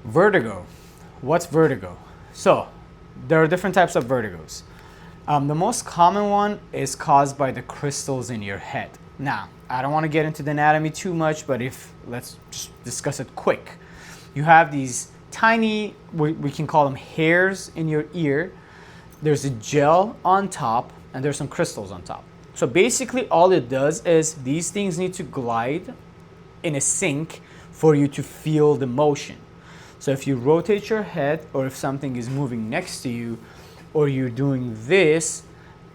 Vertigo. What's vertigo? So, there are different types of vertigos. The most common one is caused by the crystals in your head. Now, I don't want to get into the anatomy too much, but let's just discuss it quick. You have these tiny, we can call them hairs in your ear. There's a gel on top, and there's some crystals on top. So basically all it does is these things need to glide in a sync for you to feel the motion. So if you rotate your head, or if something is moving next to you, or you're doing this,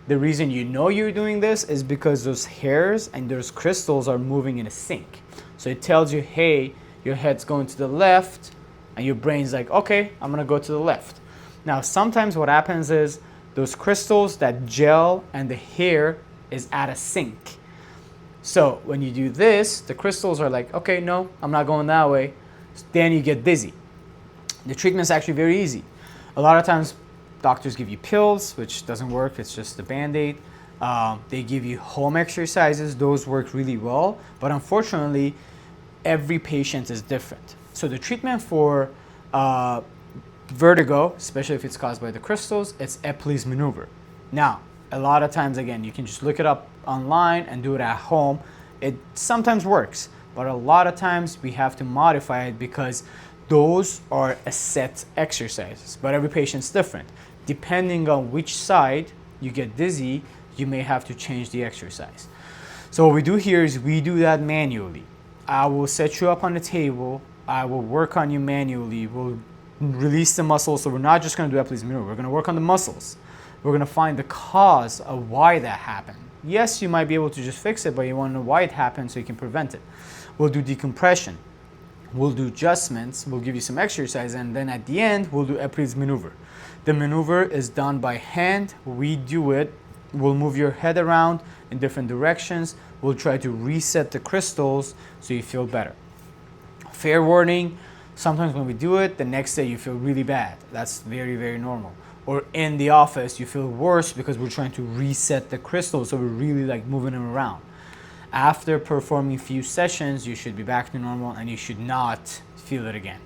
the reason you know you're doing this is because those hairs and those crystals are moving in a sync. So it tells you, hey, your head's going to the left, and your brain's like, okay, I'm gonna go to the left. Now, sometimes what happens is those crystals, that gel and the hair is out of sync. So when you do this, the crystals are like, okay, no, I'm not going that way. Then you get dizzy. The treatment is actually very easy. A lot of times doctors give you pills, which doesn't work. It's just a Band-Aid. They give you home exercises. Those work really well. But unfortunately, every patient is different. So the treatment for vertigo, especially if it's caused by the crystals, it's Epley's maneuver. Now, a lot of times, again, you can just look it up online and do it at home. It sometimes works, but a lot of times we have to modify it because those are a set exercises, but every patient's different. Depending on which side you get dizzy, you may have to change the exercise. So what we do here is we do that manually. I will set you up on the table. I will work on you manually. We'll release the muscles. So we're not just going to do Epley's maneuver. We're going to work on the muscles. We're going to find the cause of why that happened. Yes, you might be able to just fix it, but you want to know why it happened so you can prevent it. We'll do decompression. We'll do adjustments. We'll give you some exercise, and then at the end, we'll do Epley's maneuver. The maneuver is done by hand. We do it. We'll move your head around in different directions. We'll try to reset the crystals so you feel better. Fair warning, sometimes when we do it, the next day you feel really bad. That's very, very normal. Or in the office, you feel worse because we're trying to reset the crystals, so we're really like moving them around. After performing a few sessions, you should be back to normal and you should not feel it again.